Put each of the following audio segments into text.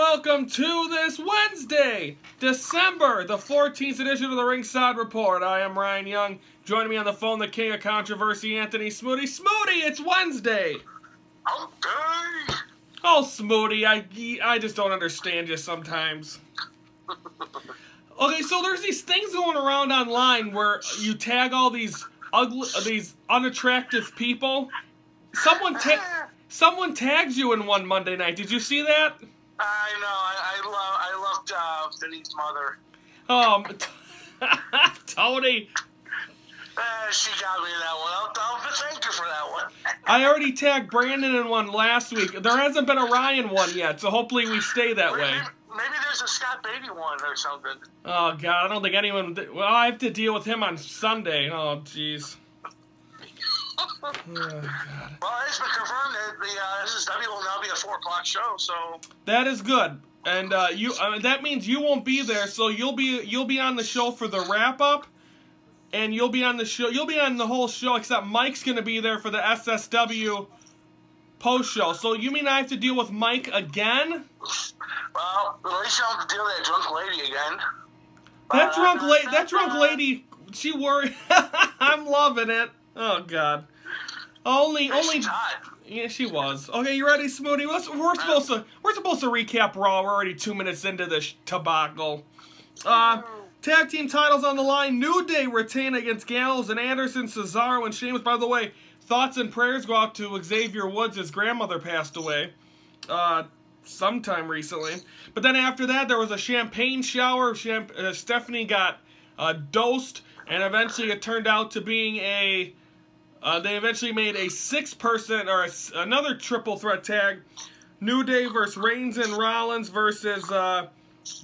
welcome to this Wednesday, December the 14th edition of the Ringside Report. I am Ryan Young. Joining me on the phone, the king of controversy, Anthony Smoody. Smoody, it's Wednesday! Okay! Oh, Smoody, I just don't understand you sometimes. Okay, so there's these things going around online where you tag all these unattractive people. Someone tags you in one Monday night. Did you see that? I know. I loved Vinny's mother. Tony. She got me that one. I'll thank you for that one. I already tagged Brandon in one last week. There hasn't been a Ryan one yet, so hopefully we stay that way. Maybe there's a Scott Beatty one or something. Oh, God, I don't think anyone... Well, I have to deal with him on Sunday. Oh, jeez. Oh, God. Well, it's been confirmed that the SSW will now be a 4 o'clock show, so... That is good. And that means you won't be there, so you'll be on the show for the wrap-up, and you'll be on the show. You'll be on the whole show, except Mike's going to be there for the SSW post-show. So you mean I have to deal with Mike again? Well, at least you don't have to deal with that drunk lady again. That drunk lady, she worried. I'm loving it. Oh, God. Only. Yeah, she was. Okay, you ready, Smoody? We're supposed to recap Raw. We're already 2 minutes into this tobacco. Tag team titles on the line. New Day retain against Gallows and Anderson, Cesaro, and Sheamus. By the way, thoughts and prayers go out to Xavier Woods. His grandmother passed away sometime recently. But then after that, there was a champagne shower. Stephanie got dosed, and eventually it turned out to being a... they eventually made a 6-person, or another triple threat tag. New Day versus Reigns and Rollins versus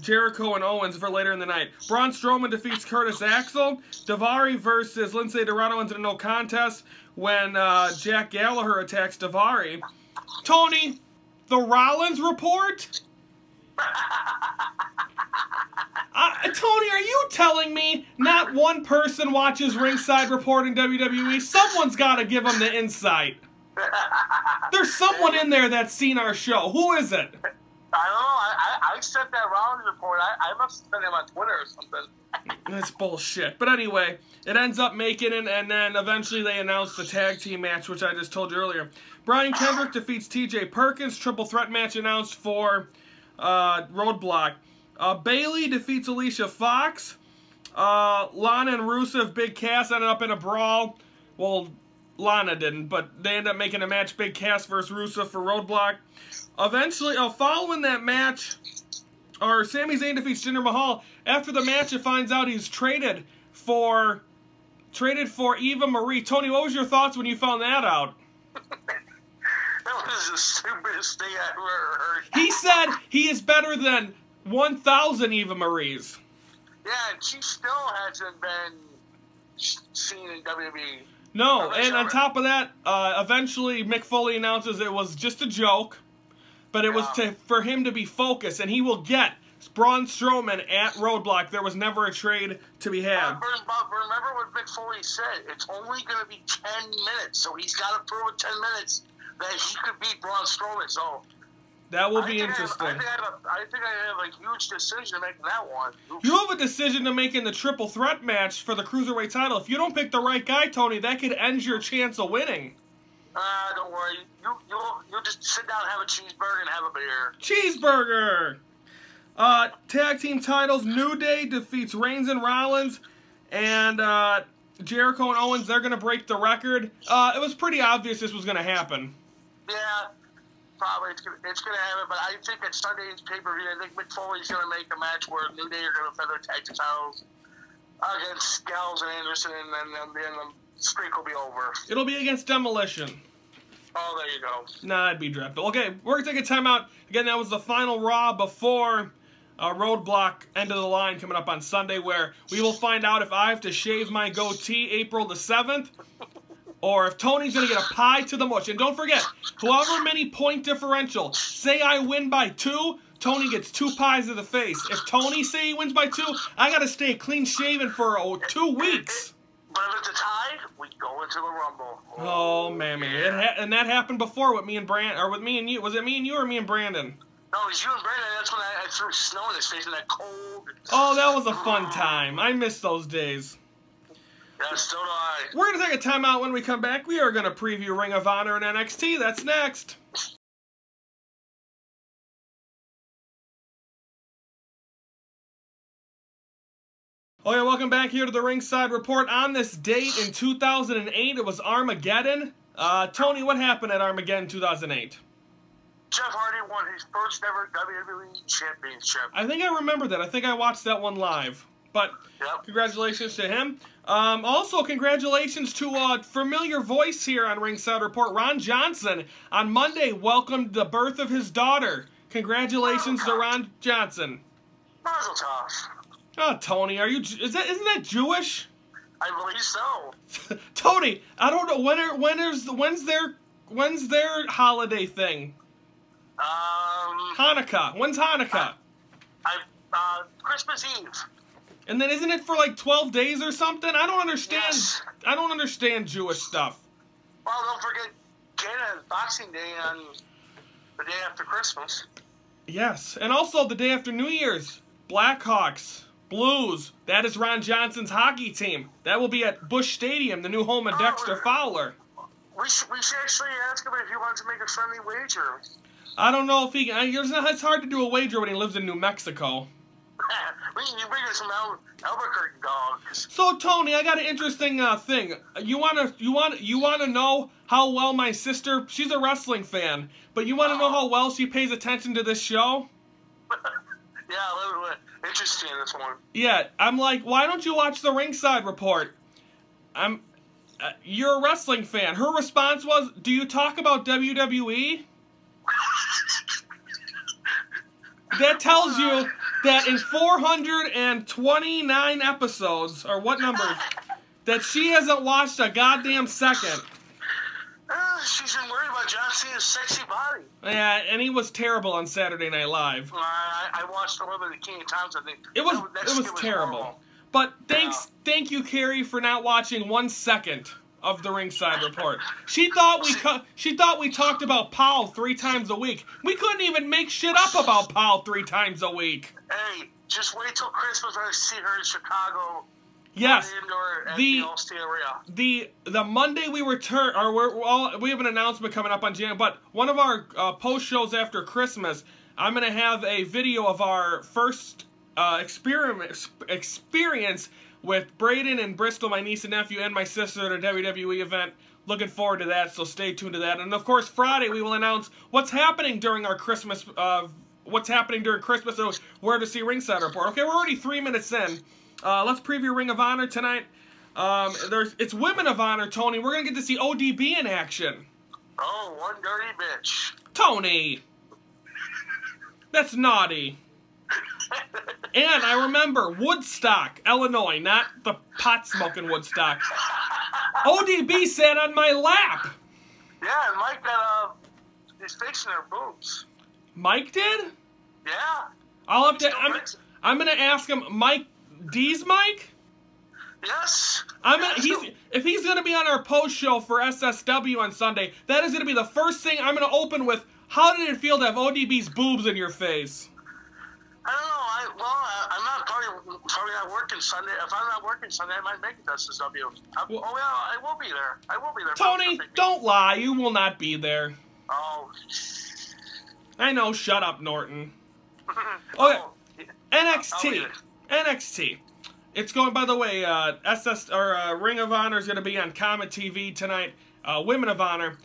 Jericho and Owens for later in the night. Braun Strowman defeats Curtis Axel. Daivari versus Lindsay Dorado into a no contest when Jack Gallagher attacks Daivari. Tony, the Rollins report? Tony, are you telling me not one person watches Ringside Report in WWE? Someone's got to give them the insight. There's someone in there that's seen our show. Who is it? I don't know. I sent that Rollins report. I must have sent him on Twitter or something. That's bullshit. But anyway, it ends up making it, and then eventually they announced the tag team match, which I just told you earlier. Brian Kendrick defeats TJ Perkins. Triple threat match announced for Roadblock. Bailey defeats Alicia Fox. Lana and Rusev, Big Cass ended up in a brawl. Well, Lana didn't, but they ended up making a match, Big Cass versus Rusev for Roadblock. Eventually, following that match, Sami Zayn defeats Jinder Mahal. After the match, it finds out he's traded for Eva Marie. Tony, what was your thoughts when you found that out? That was the stupidest thing I ever heard. He said he is better than 1,000 Eva Maries. Yeah, and she still hasn't been seen in WWE. No, and on top of that, eventually Mick Foley announces it was just a joke, but it was for him to be focused, and he will get Braun Strowman at Roadblock. There was never a trade to be had. But remember what Mick Foley said. It's only going to be 10 minutes, so he's got to prove in 10 minutes that he could beat Braun Strowman. So that will be interesting. I think I have a huge decision to make in that one. Oops. You have a decision to make in the triple threat match for the Cruiserweight title. If you don't pick the right guy, Tony, that could end your chance of winning. Don't worry. You'll just sit down and have a cheeseburger and have a beer. Cheeseburger! Tag team titles, New Day defeats Reigns and Rollins, and Jericho and Owens, they're going to break the record. It was pretty obvious this was going to happen. Yeah, probably it's gonna happen, but I think at Sunday's pay-per-view, I think Mick Foley's going to make a match where New Day are going to feather tag team titles against Gallows and Anderson, and then the streak will be over. It'll be against Demolition. Oh, there you go. Nah, that'd be dreadful. Okay, we're going to take a timeout. Again, that was the final Raw before Roadblock End of the Line coming up on Sunday, where we will find out if I have to shave my goatee April the 7th, or if Tony's going to get a pie to the mush. And don't forget, however many point differential, say I win by 2, Tony gets 2 pies to the face. If Tony say he wins by 2, I got to stay clean shaven for 2 weeks. But if it's a tie, we go into the Rumble. Oh, man. Yeah. And that happened before with me and Brandon, or with me and you. Was it me and you or me and Brandon? No, it was you and Brandon. That's when I threw snow in his face in that cold. Oh, that was a fun time. I miss those days. Yeah, so do I. We're going to take a timeout. When we come back, we are going to preview Ring of Honor and NXT. That's next. Okay, welcome back here to the Ringside Report. On this date in 2008, it was Armageddon. Tony, what happened at Armageddon 2008? Jeff Hardy won his first ever WWE Championship. I think I remember that. I think I watched that one live. But yep. Congratulations to him. Also, congratulations to a familiar voice here on Ringside Report, Ron Johnson. On Monday, welcomed the birth of his daughter. Congratulations to Ron Johnson. Mazel tov. Oh, Tony, isn't that Jewish? I believe so. Tony, I don't know when's their holiday thing? Hanukkah. When's Hanukkah? Christmas Eve. And then isn't it for like 12 days or something? I don't understand. Yes. I don't understand Jewish stuff. Well, don't forget Canada has Boxing Day on the day after Christmas. Yes, and also the day after New Year's. Blackhawks. Blues. That is Ron Johnson's hockey team. That will be at Busch Stadium, the new home of Dexter Fowler. We should actually ask him if he wants to make a friendly wager. I don't know if he can. It's hard to do a wager when he lives in New Mexico. You bring us some Albuquerque dogs. So Tony, I got an interesting thing. You wanna know how well my sister? She's a wrestling fan, but you wanna know how well she pays attention to this show? Yeah, a little bit interesting this one. Yeah, I'm like, why don't you watch the Ringside Report? You're a wrestling fan. Her response was, "Do you talk about WWE?" That tells you that in 429 episodes, or what number, that she hasn't watched a goddamn second. She's been worried about John Cena's sexy body. Yeah, and he was terrible on Saturday Night Live. I watched a little bit of King of Towns. I think it was terrible. Horrible. But thank you, Carrie, for not watching 1 second of the Ringside Report. She thought we talked about Powell 3 times a week. We couldn't even make shit up about Powell 3 times a week. Hey, just wait till Christmas when I see her in Chicago. Yes, the Monday we return, we have an announcement coming up on January. But one of our post shows after Christmas, I'm gonna have a video of our first experience with Braden and Bristol, my niece and nephew, and my sister at a WWE event. Looking forward to that, so stay tuned to that. And of course, Friday we will announce what's happening during our Christmas. What's happening during Christmas? So where to see Ringside Report. Okay, we're already 3 minutes in. Let's preview Ring of Honor tonight. It's Women of Honor, Tony. We're gonna get to see ODB in action. Oh, one dirty bitch. Tony, that's naughty. And I remember Woodstock, Illinois, not the pot-smoking Woodstock. ODB sat on my lap. Yeah, and Mike got his face in her boobs. Mike did? Yeah. I'm gonna ask him. Mike D's Mike? Yes. If he's gonna be on our post show for SSW on Sunday, that is gonna be the first thing I'm gonna open with. How did it feel to have ODB's boobs in your face? I don't know. I'm not probably not working Sunday. If I'm not working Sunday, I might make it to SSW. I will be there. I will be there. Tony, don't lie. You will not be there. Oh. I know. Shut up, Norton. Okay. NXT. It's going. By the way, Ring of Honor is going to be on Comet TV tonight. Women of Honor.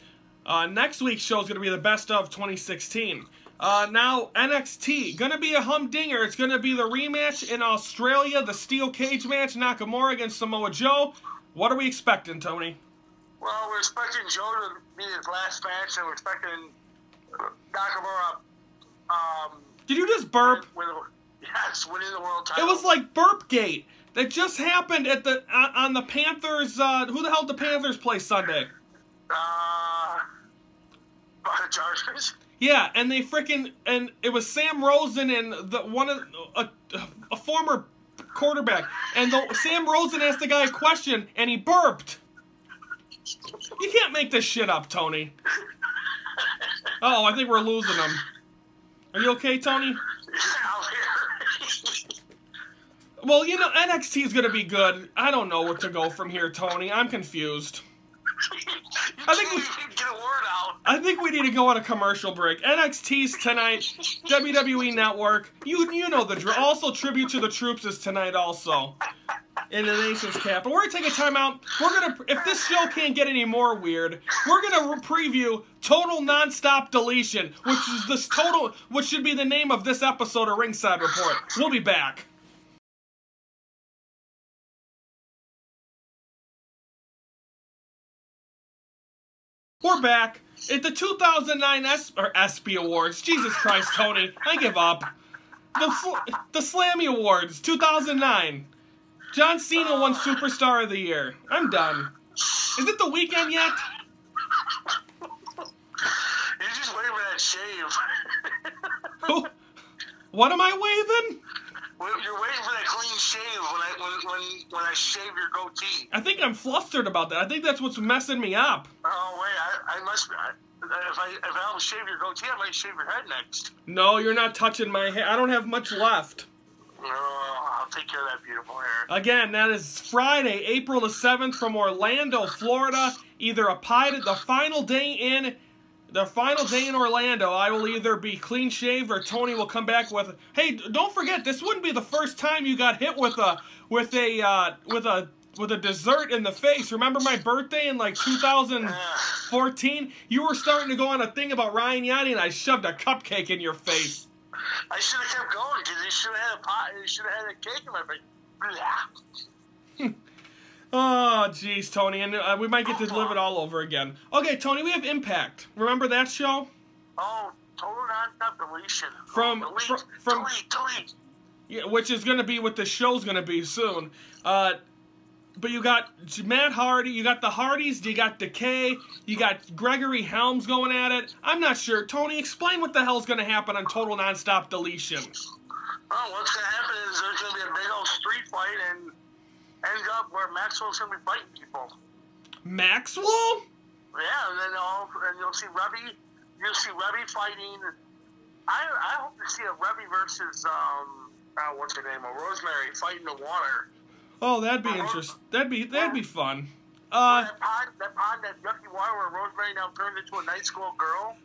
Next week's show is going to be the best of 2016. Now, NXT, going to be a humdinger. It's going to be the rematch in Australia, the steel cage match, Nakamura against Samoa Joe. What are we expecting, Tony? Well, we're expecting Joe to be his last match, and we're expecting Nakamura. Did you just burp? Yes, winning the world title. It was like Burpgate. That just happened at on the Panthers. Who the hell did the Panthers play Sunday? Chargers. Yeah, and it was Sam Rosen and a former quarterback, and Sam Rosen asked the guy a question, and he burped. You can't make this shit up, Tony. Oh, I think we're losing him. Are you okay, Tony? I'm here. Well, you know, NXT is going to be good. I don't know what to go from here, Tony. I'm confused. I think we get a word out. I think we need to go on a commercial break. NXT's tonight, WWE Network. You know the drill. Also, Tribute to the Troops is tonight also. In the nation's capital. We're going to take a time out. We're going to, if this show can't get any more weird, we're going to preview Total Nonstop Deletion, which should be the name of this episode of Ringside Report. We'll be back. We're back at the 2009 ESPY Awards. Jesus Christ, Tony, I give up. The Slammy Awards, 2009. John Cena won Superstar of the Year. I'm done. Is it the weekend yet? You're just waiting for that shave. What am I waving? You're waiting for that clean shave when I shave your goatee. I think I'm flustered about that. I think that's what's messing me up. Oh wait, I must. If I don't shave your goatee, I might shave your head next. No, you're not touching my hair. I don't have much left. Oh, I'll take care of that beautiful hair. Again, that is Friday, April the 7th from Orlando, Florida. Either the final day in Orlando, I will either be clean shaved or Tony will come back with. Hey, don't forget, this wouldn't be the first time you got hit with a dessert in the face. Remember my birthday in like 2014? You were starting to go on a thing about Ryan Yanni, and I shoved a cupcake in your face. I should have kept going because you should have had a pie. You should have had a cake in my face. Oh, jeez, Tony, and we might get to live it all over again. Okay, Tony, we have Impact. Remember that show? Oh, Total Nonstop Deletion. Delete. Yeah, which is going to be what the show's going to be soon. But you got Matt Hardy, you got the Hardys, you got Decay, you got Gregory Helms going at it. I'm not sure. Tony, explain what the hell's going to happen on Total Nonstop Deletion. Oh, what's going to happen is there's going to be a big old street fight and end up where Maxwell's going to be fighting people. Maxwell? Yeah, and then you'll see Reby. You'll see Reby fighting. I hope to see a Reby versus what's her name? Rosemary fighting the water. Oh, that'd be interesting. That'd be fun. That yucky water where Rosemary now turned into a night school girl.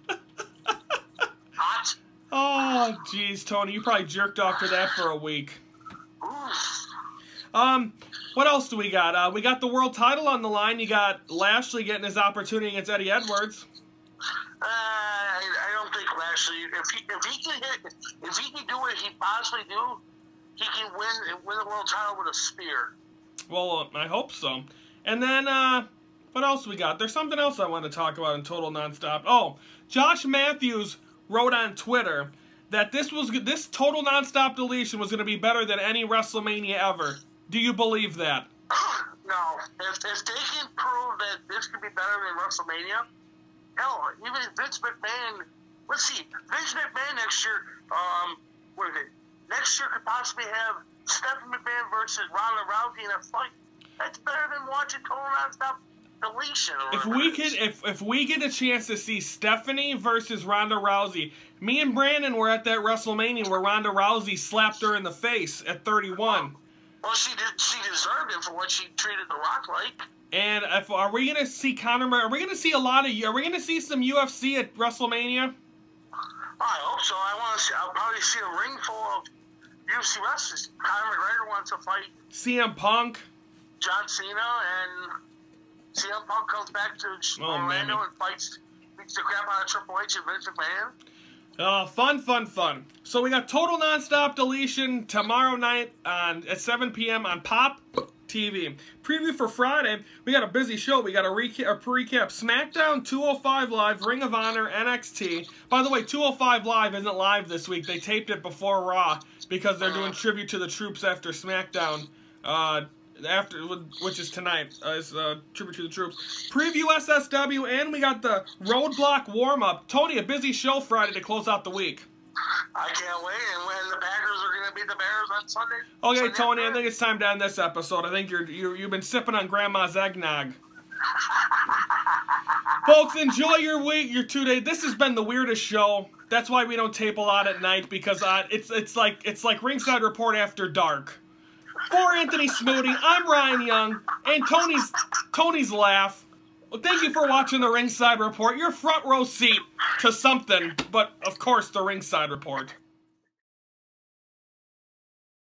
Hot. Oh, jeez, Tony, you probably jerked off to that for a week. Oof. What else do we got? We got the world title on the line. You got Lashley getting his opportunity against Eddie Edwards. I don't think Lashley. If he can do what he possibly do, he can win the world title with a spear. Well, I hope so. And then, what else we got? There's something else I want to talk about in Total Nonstop. Oh, Josh Matthews wrote on Twitter that this Total Nonstop Deletion was going to be better than any WrestleMania ever. Do you believe that? No. If they can prove that this could be better than WrestleMania, hell, even Vince McMahon. Let's see, Vince McMahon next year. What is it? Next year could possibly have Stephanie McMahon versus Ronda Rousey in a fight. That's better than watching Total Nonstop Deletion. If we get a chance to see Stephanie versus Ronda Rousey, me and Brandon were at that WrestleMania where Ronda Rousey slapped her in the face at 31. Well, she deserved it for what she treated The Rock like. And are we gonna see Conor? Are we gonna see Are we gonna see some UFC at WrestleMania? I hope so. I'll probably see a ring full of UFC wrestlers. Conor McGregor wants to fight CM Punk, John Cena, and CM Punk comes back to Orlando and beats the crap out of Triple H and Vince McMahon. Oh, fun. So we got Total Nonstop Deletion tomorrow night at 7 p.m. on Pop TV. Preview for Friday, we got a busy show. We got a recap SmackDown, 205 Live, Ring of Honor, NXT. By the way, 205 Live isn't live this week. They taped it before Raw because they're doing Tribute to the Troops after SmackDown, which is tonight. Tribute to the Troops. Preview SSW, and we got the Roadblock warm-up. Tony, a busy show Friday to close out the week. I can't wait, and when the Packers are going to beat the Bears on Sunday. Okay, Tony, I think it's time to end this episode. I think you've been sipping on Grandma's eggnog. Folks, enjoy your week, your 2 day. This has been the weirdest show. That's why we don't tape a lot at night, because it's like Ringside Report after dark. For Anthony Smoody, I'm Ryan Young, and Tony's laugh. Well, thank you for watching the Ringside Report. Your front row seat to something, but of course the Ringside Report.